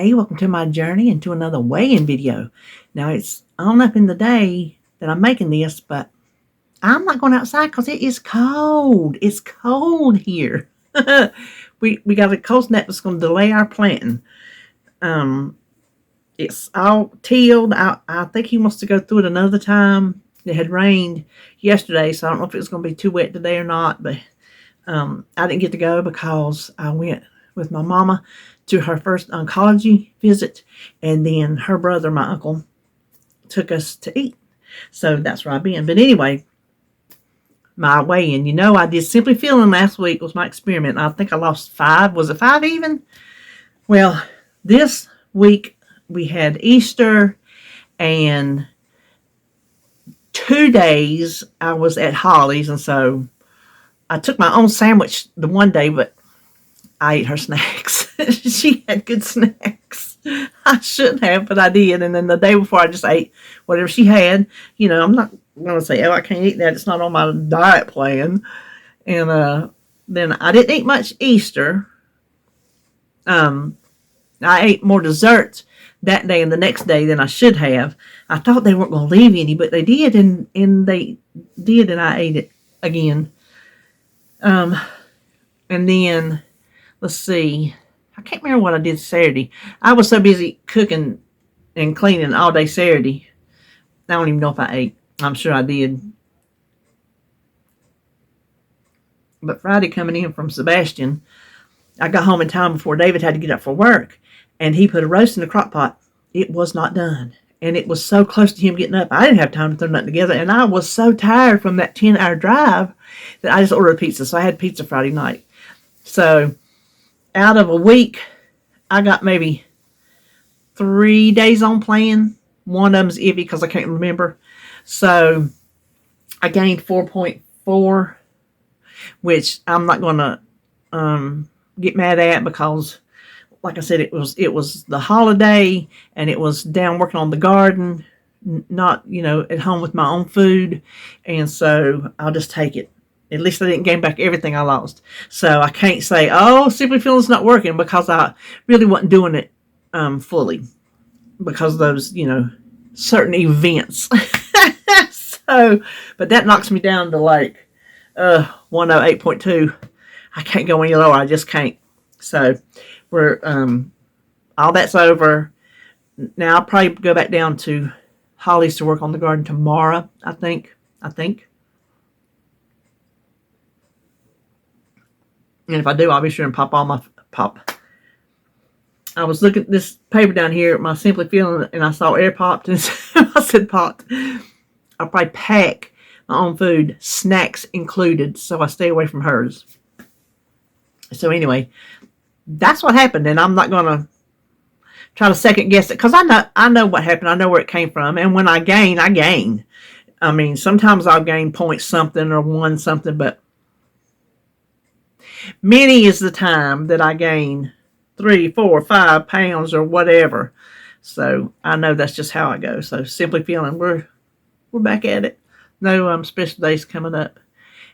Hey, welcome to my journey and to another weigh-in video. Now, it's on up in the day that I'm making this, but I'm not going outside because it is cold. It's cold here. we got a cold snap that's going to delay our planting. It's all tilled. I think he wants to go through it another time. It had rained yesterday, so I don't know if it was going to be too wet today or not, but I didn't get to go because I went with my mama to her first oncology visit, and then her brother, my uncle, took us to eat. So that's where I've been. But anyway, my weigh-in. I did Simply Feeling last week was my experiment. I think I lost 5. Was it 5 even? Well, this week we had Easter, and 2 days I was at Holly's, and so I took my own sandwich the one day, but I ate her snacks. She had good snacks. I shouldn't have, but I did. And then the day before, I just ate whatever she had. I'm not going to say, oh, I can't eat that. It's not on my diet plan. And then I didn't eat much Easter. I ate more desserts that day and the next day than I should have. I thought they weren't going to leave any, but they did, and they did, and I ate it again. And then, let's see, I can't remember what I did Saturday. I was so busy cooking and cleaning all day Saturday. I don't even know if I ate. I'm sure I did. But Friday, coming in from Sebastian, I got home in time before David had to get up for work, and he put a roast in the crock pot. It was not done, and it was so close to him getting up, I didn't have time to throw nothing together, and I was so tired from that 10-hour drive that I just ordered pizza. So I had pizza Friday night. So out of a week, I got maybe 3 days on plan. One of them's iffy because I can't remember. So I gained 4.4, which I'm not going to get mad at because, like I said, it was the holiday, and it was down working on the garden, not at home with my own food, and so I'll just take it. At least I didn't gain back everything I lost. So I can't say, oh, Simply Feeling's not working, because I really wasn't doing it fully because of those, certain events. But that knocks me down to like 108.2. I can't go any lower. I just can't. So we're all that's over. Now I'll probably go back down to Holly's to work on the garden tomorrow, I think. And if I do, I'll be sure and pop all my pop. I was looking at this paper down here, my Simply Feeling, and I saw air popped, and I said popped. I'll probably pack my own food, snacks included, so I stay away from hers. So anyway, that's what happened, and I'm not going to try to second guess it, because I know what happened. I know where it came from, and when I gain, I gain. I mean, sometimes I'll gain point something or 1 something, but many is the time that I gain 3, 4, 5 pounds or whatever. So I know that's just how I go. So Simply Feeling, we're back at it. No special days coming up,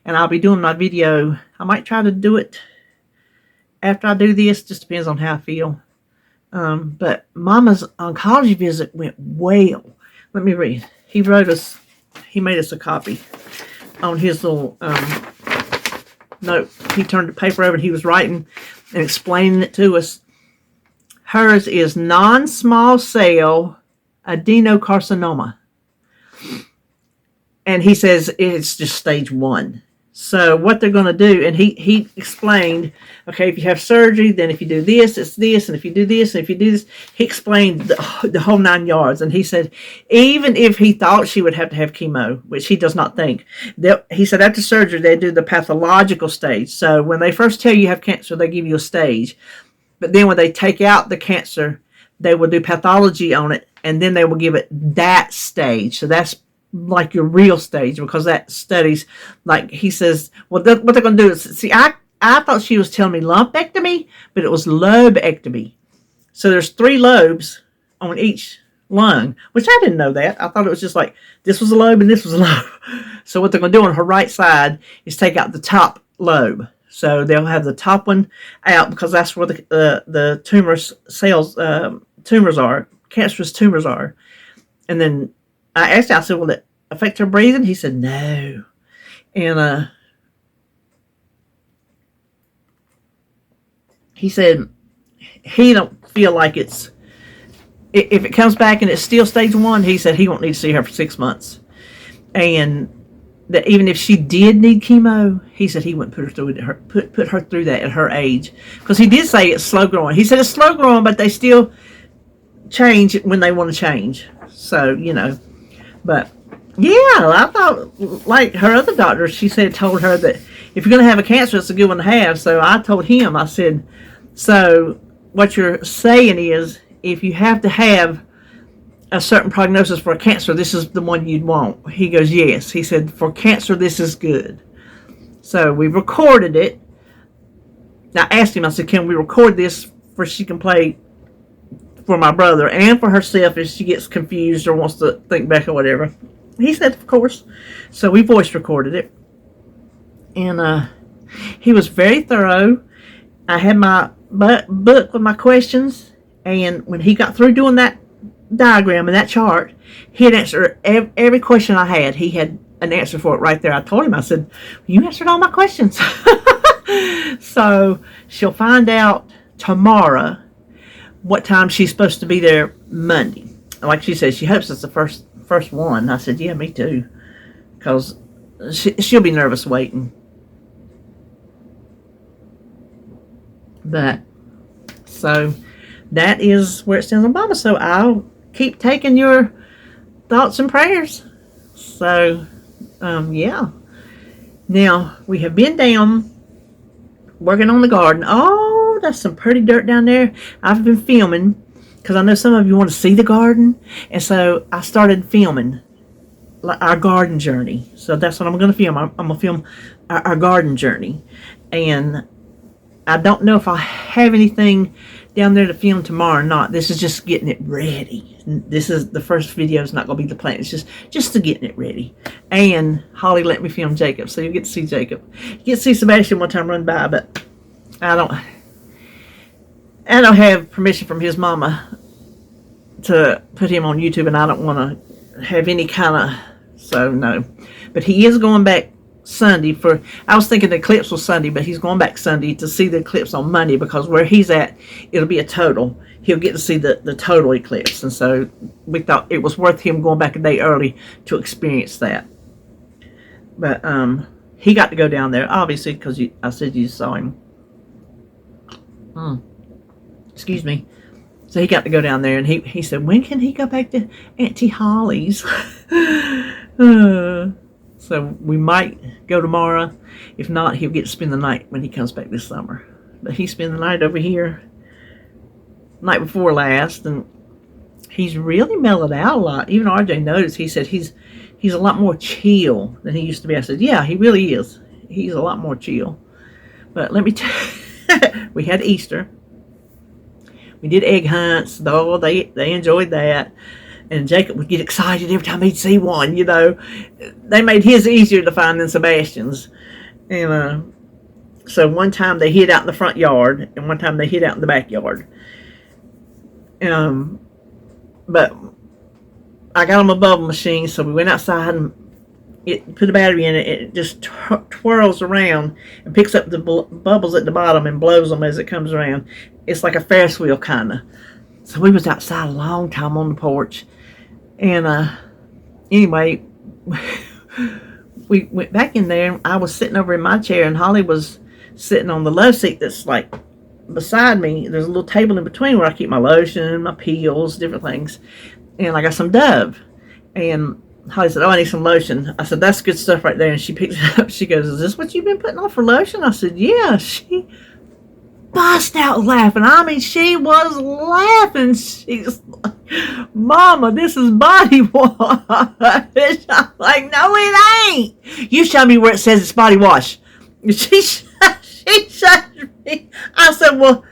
and I'll be doing my video. I might try to do it after I do this. Just depends on how I feel. But Mama's oncology visit went well. Let me read. He made us a copy on his little note. He turned the paper over and he was writing and explaining it to us. Hers is non-small cell adenocarcinoma. And he says it's just stage 1. So what they're going to do, and he explained, okay, if you have surgery, then if you do this, it's this, and if you do this, and if you do this, he explained the whole 9 yards. And he said, even if he thought she would have to have chemo, which he does not think, he said after surgery, they do the pathological stage. So when they first tell you have cancer, they give you a stage. But then when they take out the cancer, they will do pathology on it, and then they will give it that stage. So that's like your real stage, because that studies, like he says, well, what they're going to do is, see, I thought she was telling me lumpectomy, but it was lobectomy. So there's 3 lobes on each lung, which I didn't know that. I thought it was just like this was a lobe and this was a lobe. So what they're going to do on her right side is take out the top lobe. So they'll have the top one out because that's where the tumors are, cancerous tumors are. And then I asked him, I said, will it affect her breathing? He said, no. And he said he don't feel like if it comes back and it's still stage 1, he said he won't need to see her for 6 months. And that even if she did need chemo, he said he wouldn't put her through that at her age. Because he did say it's slow growing. He said it's slow growing, but they still change when they want to change. So, but yeah, I thought, like her other doctor, she told her that if you're going to have a cancer, it's a good one to have. So I told him, I said, so what you're saying is if you have to have a certain prognosis for a cancer, this is the one you'd want. He goes, yes. He said, for cancer, this is good. So we recorded it. I asked him, I said, can we record this for she can play for my brother and for herself if she gets confused or wants to think back or whatever? He said, of course. So we voice recorded it. And he was very thorough. I had my book with my questions. And when he got through doing that diagram and that chart, he had answered every question I had. He had an answer for it right there. I told him, I said, you answered all my questions. So she'll find out tomorrow what time she's supposed to be there Monday. Like she said, she hopes it's the first one. I said, yeah, me too. Because she'll be nervous waiting. But, so that is where it stands on Mama. So I'll keep taking your thoughts and prayers. So, yeah. Now, we have been down working on the garden. Oh, that's some pretty dirt down there. I've been filming because I know some of you want to see the garden. And so I started filming our garden journey. So that's what I'm going to film. I'm going to film our garden journey. And I don't know if I have anything down there to film tomorrow or not. This is just getting it ready. This is the first video. Is not going to be the plan. It's just to getting it ready. And Holly let me film Jacob, so you get to see Jacob. You get to see Sebastian one time run by, but I don't have permission from his mama to put him on YouTube, and I don't want to have any kind of, so no. But he is going back Sunday I was thinking the eclipse was Sunday, but he's going back Sunday to see the eclipse on Monday, because where he's at, it'll be a total. He'll get to see the total eclipse, and so we thought it was worth him going back a day early to experience that. But he got to go down there, obviously, because I said you saw him. Excuse me. So he got to go down there, and he said, when can he go back to Auntie Holly's? So we might go tomorrow. If not, he'll get to spend the night when he comes back this summer. But he spent the night over here night before last, and he's really mellowed out a lot. Even RJ noticed. He said he's a lot more chill than he used to be. I said, yeah, he really is. He's a lot more chill. But let me tell you, we had Easter. We did egg hunts. Oh, they enjoyed that. And Jacob would get excited every time he'd see one, They made his easier to find than Sebastian's. And so one time they hid out in the front yard, and one time they hid out in the backyard. But I got them a bubble machine, so we went outside and put a battery in it. It just twirls around and picks up the bubbles at the bottom and blows them as it comes around. It's like a Ferris wheel, kind of. So we was outside a long time on the porch. And anyway, we went back in there. I was sitting over in my chair, and Holly was sitting on the love seat that's like beside me. There's a little table in between where I keep my lotion, my peels, different things. And I got some Dove. And Holly said, oh, I need some lotion. I said, that's good stuff right there. And she picked it up. She goes, is this what you've been putting on for lotion? I said, yeah. She bust out laughing. I mean, she was laughing. She's like, Mama, this is body wash. I'm like, no, it ain't. You show me where it says it's body wash. She showed me. I said, well,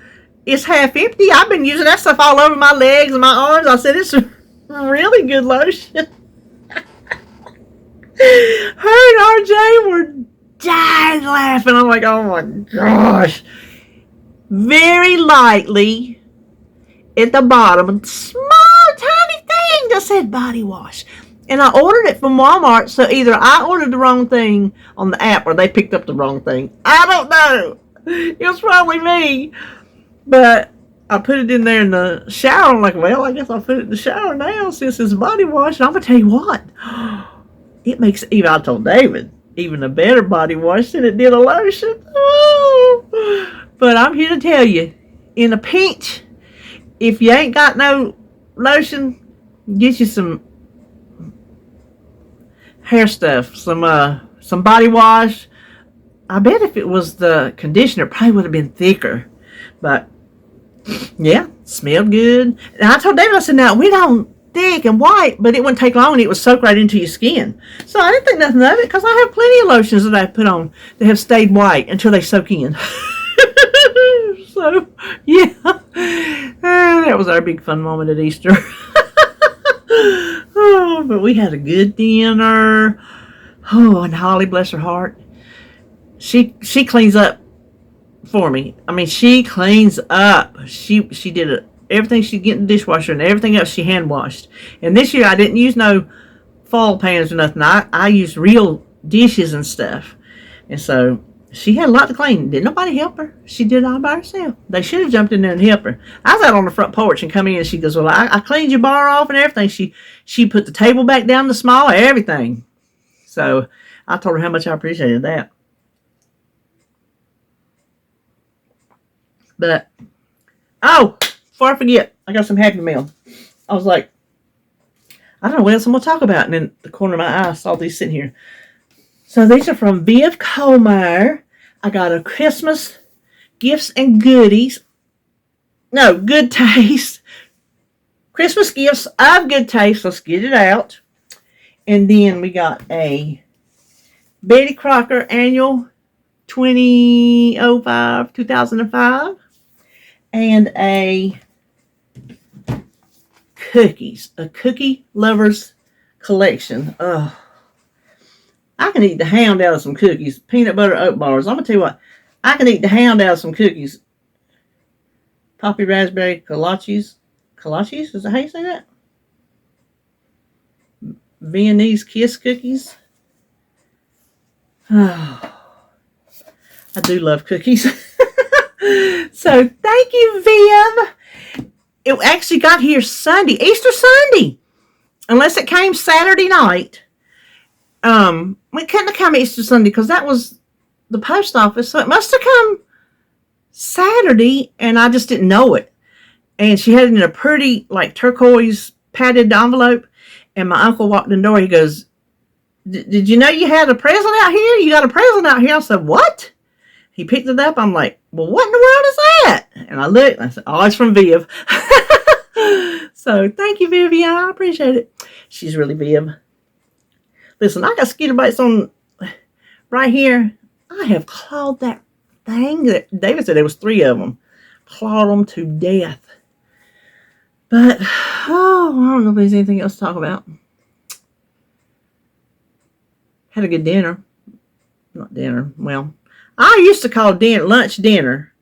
it's half empty. I've been using that stuff all over my legs and my arms. I said, it's really good lotion. Her and RJ were died laughing. I'm like, oh my gosh. Very lightly at the bottom, a small tiny thing that said body wash. And I ordered it from Walmart, so either I ordered the wrong thing on the app or they picked up the wrong thing. I don't know. It was probably me. But I put it in there in the shower. I'm like, well, I guess I'll put it in the shower now since it's body wash. And I'm going to tell you what. It makes, even I told David, even a better body wash than it did a lotion. Oh. But I'm here to tell you, in a pinch, if you ain't got no lotion, get you some hair stuff, some body wash. I bet if it was the conditioner, it probably would have been thicker. But yeah, smelled good. And I told David, I said, now we don't thick and white, but it wouldn't take long and it would soak right into your skin. So I didn't think nothing of it because I have plenty of lotions that I put on that have stayed white until they soak in. So yeah, that was our big fun moment at Easter. Oh, but we had a good dinner. Oh, and Holly, bless her heart, she cleans up for me. I mean, she cleans up. She did it. Everything she get in the dishwasher and everything else she hand washed. And this year I didn't use no foil pans or nothing. I used real dishes and stuff. And so she had a lot to clean. Didn't nobody help her. She did it all by herself. They should have jumped in there and helped her. I was out on the front porch and come in and she goes, well, I cleaned your bar off and everything. She put the table back down to small, everything. So I told her how much I appreciated that. But, oh, before I forget, I got some Happy Meal. I was like, I don't know what else I'm going to talk about. And in the corner of my eye, I saw these sitting here. So these are from Viv Colmeyer. I got a Christmas gifts and goodies. No, good taste. Christmas gifts of good taste. Let's get it out. And then we got a Betty Crocker annual 2005. And a cookie lovers collection. Oh, I can eat the hound out of some cookies. Peanut butter oat bars. I'm going to tell you what. I can eat the hound out of some cookies. Poppy raspberry kolaches. Kolaches? Is that how you say that? Viennese kiss cookies. Oh, I do love cookies. So thank you, Viv. It actually got here Sunday, Easter Sunday. Unless it came Saturday night. It couldn't have come Easter Sunday because that was the post office. So it must have come Saturday and I just didn't know it. And she had it in a pretty like turquoise padded envelope. And my uncle walked in the door. He goes, did you know you had a present out here? You got a present out here. I said, what? He picked it up. I'm like, well, what in the world is that? And I looked and I said, oh, it's from Viv. So thank you, Vivian. I appreciate it. She's really Viv. Listen, I got mosquito bites on right here. I have clawed that thing. David said there was 3 of them. Clawed them to death. But, oh, I don't know if there's anything else to talk about. Had a good dinner. Not dinner. Well, I used to call lunch dinner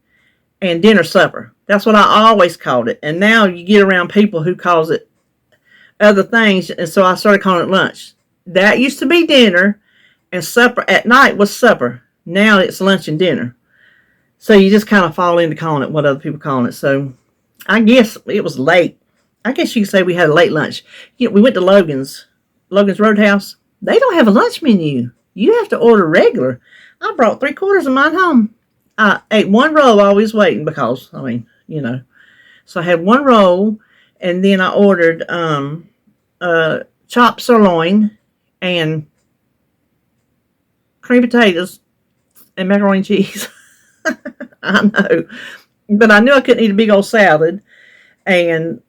and dinner supper. That's what I always called it. And now you get around people who calls it other things. And so I started calling it lunch. That used to be dinner. And supper at night was supper. Now it's lunch and dinner. So you just kind of fall into calling it what other people calling it. So I guess it was late. I guess you could say we had a late lunch. You know, we went to Logan's Roadhouse. They don't have a lunch menu. You have to order regular. I brought 3/4 of mine home. I ate 1 roll while I was waiting because, I mean, you know. So I had 1 roll, and then I ordered chopped sirloin and cream potatoes and macaroni and cheese. I know. But I knew I couldn't eat a big old salad. And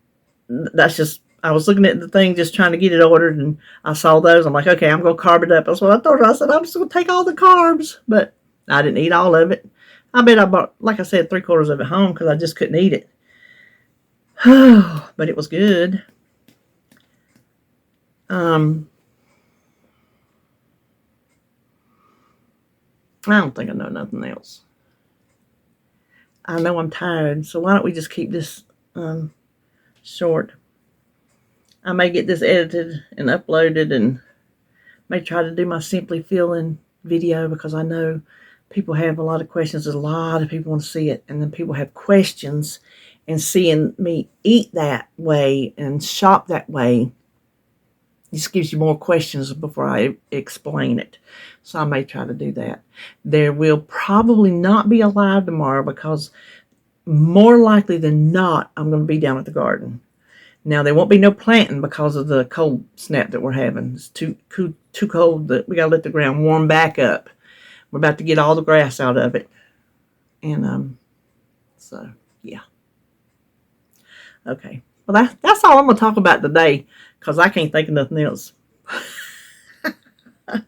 that's just, I was looking at the thing just trying to get it ordered, and I saw those. I'm like, okay, I'm going to carb it up. That's what I told her. I said, I'm just going to take all the carbs. But I didn't eat all of it. I bet I bought, like I said, 3/4 of it home because I just couldn't eat it. But it was good. I don't think I know nothing else. I know I'm tired, so why don't we just keep this short? I may get this edited and uploaded, and may try to do my Simply Feeling video, because I know people have a lot of questions. A lot of people want to see it, and then people have questions, and seeing me eat that way and shop that way just gives you more questions before I explain it. So I may try to do that. There will probably not be a live tomorrow, because more likely than not, I'm going to be down at the garden. Now, there won't be no planting because of the cold snap that we're having. It's too cold that we got to let the ground warm back up. We're about to get all the grass out of it. And so, yeah. Okay. Well, that's all I'm going to talk about today, because I can't think of nothing else.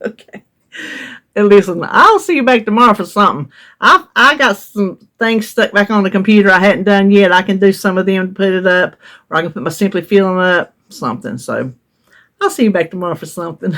Okay. And listen, I'll see you back tomorrow for something. I got some things stuck back on the computer I hadn't done yet. I can do some of them to put it up, or I can put my Simply Feeling up, something. So I'll see you back tomorrow for something.